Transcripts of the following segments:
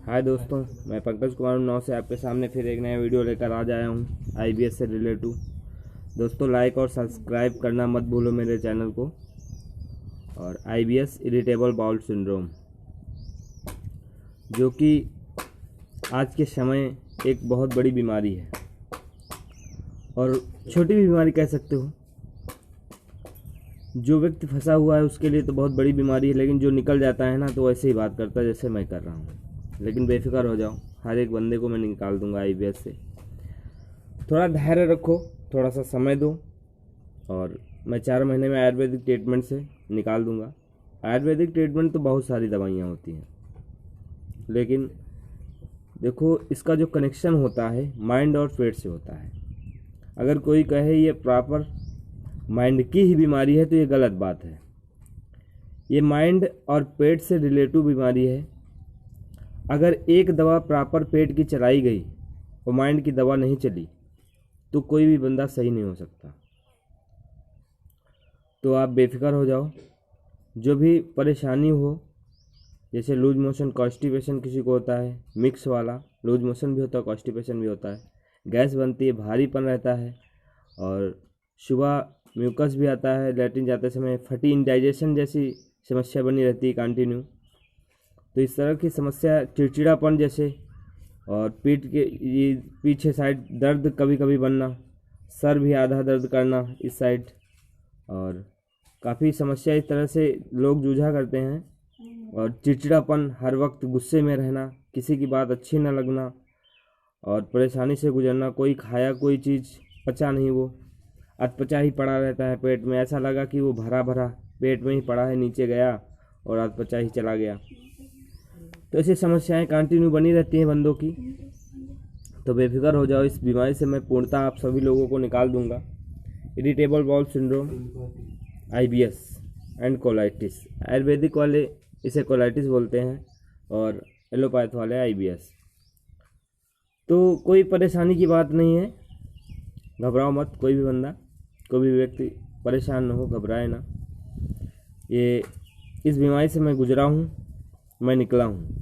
हाय दोस्तों, मैं पंकज कुमार नौ से आपके सामने फिर एक नया वीडियो लेकर आ जाया हूँ आईबीएस से रिलेटेड। दोस्तों लाइक और सब्सक्राइब करना मत भूलो मेरे चैनल को। और आईबीएस इरिटेबल बाउल सिंड्रोम, जो कि आज के समय एक बहुत बड़ी बीमारी है और छोटी भी बीमारी कह सकते हो। जो व्यक्ति फंसा हुआ है उसके लिए तो बहुत बड़ी बीमारी है, लेकिन जो निकल जाता है ना तो वैसे ही बात करता है जैसे मैं कर रहा हूँ। लेकिन बेफिक्र हो जाओ, हर एक बंदे को मैं निकाल दूंगा आईबीएस से। थोड़ा धैर्य रखो, थोड़ा सा समय दो और मैं 4 महीने में आयुर्वेदिक ट्रीटमेंट से निकाल दूंगा। आयुर्वेदिक ट्रीटमेंट तो बहुत सारी दवाइयाँ होती हैं, लेकिन देखो इसका जो कनेक्शन होता है माइंड और पेट से होता है। अगर कोई कहे ये प्रॉपर माइंड की ही बीमारी है तो ये गलत बात है। ये माइंड और पेट से रिलेटिव बीमारी है। अगर एक दवा प्रॉपर पेट की चलाई गई और माइंड की दवा नहीं चली तो कोई भी बंदा सही नहीं हो सकता। तो आप बेफिक्र हो जाओ। जो भी परेशानी हो, जैसे लूज मोशन, कॉन्स्टिपेशन किसी को होता है, मिक्स वाला लूज मोशन भी होता है, कॉन्स्टिपेशन भी होता है, गैस बनती है, भारीपन रहता है और सुबह म्यूकस भी आता है, लैट्रिन जाते समय फटी इंडाइजेशन जैसी समस्या बनी रहती है कंटिन्यू। तो इस तरह की समस्या, चिड़चिड़ापन जैसे, और पीठ के ये पीछे साइड दर्द कभी कभी बनना, सर भी आधा दर्द करना इस साइड, और काफ़ी समस्या इस तरह से लोग जूझा करते हैं। और चिड़चिड़ापन, हर वक्त गुस्से में रहना, किसी की बात अच्छी न लगना और परेशानी से गुजरना। कोई खाया कोई चीज़ पचा नहीं, वो अधपचा ही पड़ा रहता है पेट में। ऐसा लगा कि वो भरा भरा पेट में ही पड़ा है, नीचे गया और अधपचा ही चला गया। तो ऐसी समस्याएं कंटिन्यू बनी रहती हैं बंदों की। तो बेफिक्र हो जाओ, इस बीमारी से मैं पूर्णतः आप सभी लोगों को निकाल दूंगा। Irritable bowel syndrome, IBS and colitis. Ayurvedic वाले इसे कोलाइटिस बोलते हैं और एलोपैथ वाले आईबीएस। तो कोई परेशानी की बात नहीं है, घबराओ मत। कोई भी बंदा, कोई भी व्यक्ति परेशान न हो, घबराए ना। ये इस बीमारी से मैं गुजरा हूँ, मैं निकला हूँ।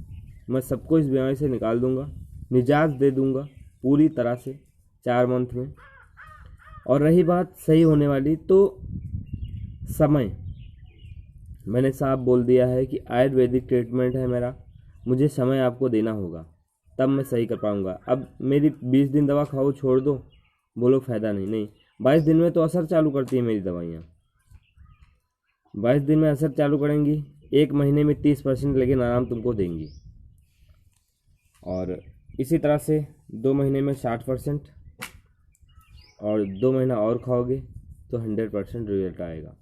मैं सबको इस बीमारी से निकाल दूंगा, निजात दे दूंगा पूरी तरह से 4 मंथ में। और रही बात सही होने वाली, तो समय मैंने साफ बोल दिया है कि आयुर्वेदिक ट्रीटमेंट है मेरा, मुझे समय आपको देना होगा, तब मैं सही कर पाऊँगा। अब मेरी 20 दिन दवा खाओ छोड़ दो, बोलो फ़ायदा नहीं, 22 दिन में तो असर चालू करती है मेरी दवाइयाँ। 22 दिन में असर चालू करेंगी, 1 महीने में 30% लेकिन आराम तुमको देंगी। और इसी तरह से 2 महीने में 60%, और 2 महीना और खाओगे तो 100% रिजल्ट आएगा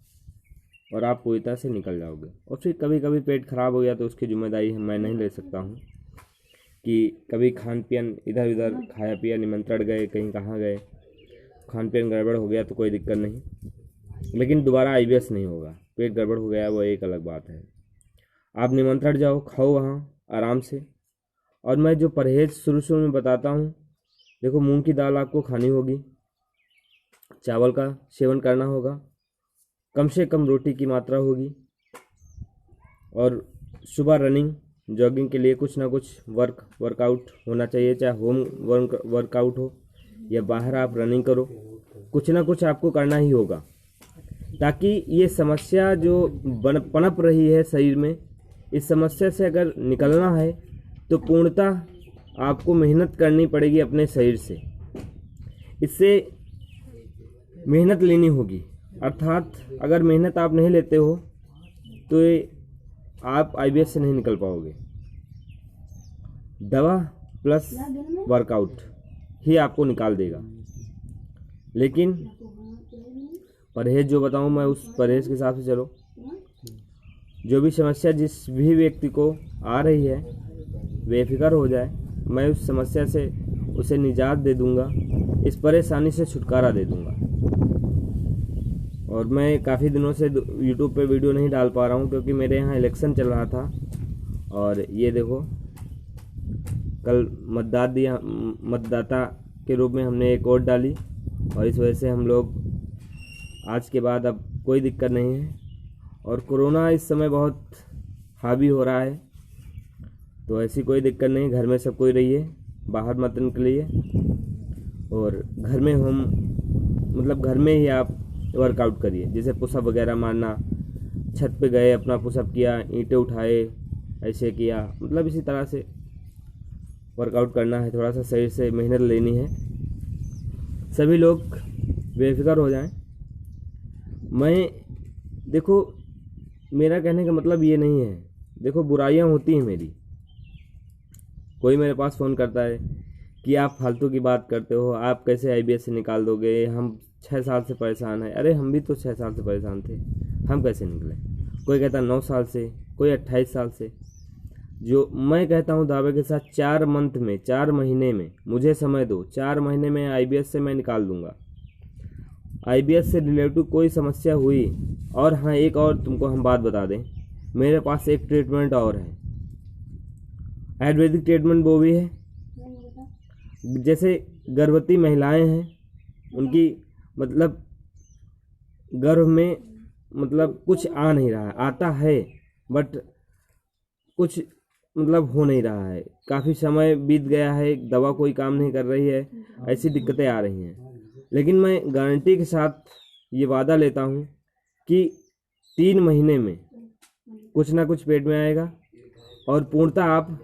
और आप पूरी तरह से निकल जाओगे। और फिर कभी कभी पेट खराब हो गया तो उसकी जिम्मेदारी मैं नहीं ले सकता हूँ कि कभी खान पियन इधर उधर खाया पिया, निमंत्रण गए, कहीं कहाँ गए, खान पियन गड़बड़ हो गया तो कोई दिक्कत नहीं, लेकिन दोबारा आईबीएस नहीं होगा। पेट गड़बड़ हो गया वो एक अलग बात है। आप निमंत्रण जाओ, खाओ वहाँ आराम से। और मैं जो परहेज़ शुरू में बताता हूँ, देखो मूंग की दाल आपको खानी होगी, चावल का सेवन करना होगा, कम से कम रोटी की मात्रा होगी, और सुबह रनिंग जॉगिंग के लिए कुछ ना कुछ वर्कआउट होना चाहिए, चाहे होम वर्कआउट हो या बाहर आप रनिंग करो, कुछ ना कुछ आपको करना ही होगा, ताकि ये समस्या जो पनप रही है शरीर में, इस समस्या से अगर निकलना है तो पूर्णतः आपको मेहनत करनी पड़ेगी अपने शरीर से। इससे मेहनत लेनी होगी, अर्थात अगर मेहनत आप नहीं लेते हो तो आप आईबीएस से नहीं निकल पाओगे। दवा प्लस वर्कआउट ही आपको निकाल देगा। लेकिन परहेज जो बताऊं मैं, उस परहेज के हिसाब से चलो। जो भी समस्या जिस भी व्यक्ति को आ रही है, बेफिक्र हो जाए, मैं उस समस्या से उसे निजात दे दूंगा, इस परेशानी से छुटकारा दे दूंगा। और मैं काफ़ी दिनों से यूट्यूब पे वीडियो नहीं डाल पा रहा हूँ क्योंकि मेरे यहाँ इलेक्शन चल रहा था। और ये देखो, कल मतदाता के रूप में हमने एक वोट डाली और इस वजह से हम लोग आज के बाद अब कोई दिक्कत नहीं है। और कोरोना इस समय बहुत हावी हो रहा है, तो ऐसी कोई दिक्कत नहीं, घर में सब कोई रहिए, बाहर मत निकलिए। और घर में हम मतलब घर में ही आप वर्कआउट करिए, जैसे पुशअप वगैरह मारना, छत पे गए अपना पुशअप किया, ईंटें उठाए, ऐसे किया, मतलब इसी तरह से वर्कआउट करना है। थोड़ा सा शरीर से मेहनत लेनी है। सभी लोग बेफिक्र हो जाएं। मैं देखो, मेरा कहने का मतलब ये नहीं है, देखो बुराइयां होती हैं मेरी। कोई मेरे पास फ़ोन करता है कि आप फालतू की बात करते हो, आप कैसे आईबीएस से निकाल दोगे, हम 6 साल से परेशान हैं। अरे हम भी तो 6 साल से परेशान थे, हम कैसे निकले? कोई कहता 9 साल से, कोई 28 साल से। जो मैं कहता हूँ दावे के साथ 4 मंथ में, 4 महीने में मुझे समय दो, 4 महीने में आईबीएस से मैं निकाल दूंगा। आईबीएस से रिलेटिव कोई समस्या हुई, और हाँ एक और तुमको हम बात बता दें, मेरे पास एक ट्रीटमेंट और है, आयुर्वेदिक ट्रीटमेंट वो भी है। जैसे गर्भवती महिलाएं हैं, उनकी मतलब गर्भ में मतलब कुछ आ नहीं रहा है, आता है बट कुछ मतलब हो नहीं रहा है, काफ़ी समय बीत गया है, दवा कोई काम नहीं कर रही है, ऐसी दिक्कतें आ रही हैं। लेकिन मैं गारंटी के साथ ये वादा लेता हूँ कि 3 महीने में कुछ ना कुछ पेट में आएगा और पूर्णतः आप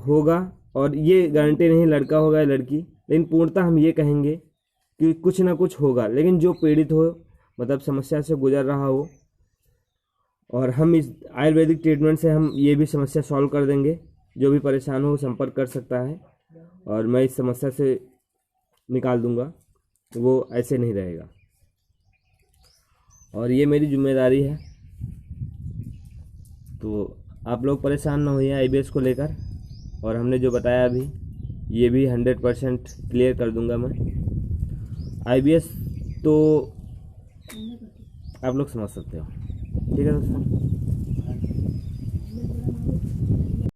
होगा। और ये गारंटी नहीं लड़का होगा या लड़की, लेकिन पूर्णतः हम ये कहेंगे कि कुछ ना कुछ होगा। लेकिन जो पीड़ित हो, मतलब समस्या से गुजर रहा हो, और हम इस आयुर्वेदिक ट्रीटमेंट से हम ये भी समस्या सॉल्व कर देंगे। जो भी परेशान हो संपर्क कर सकता है, और मैं इस समस्या से निकाल दूंगा, वो ऐसे नहीं रहेगा। और ये मेरी जिम्मेदारी है। तो आप लोग परेशान ना होइए आईबीएस को लेकर, और हमने जो बताया अभी ये भी 100% क्लियर कर दूंगा मैं। आईबीएस तो आप लोग समझ सकते हो, ठीक है दोस्तों।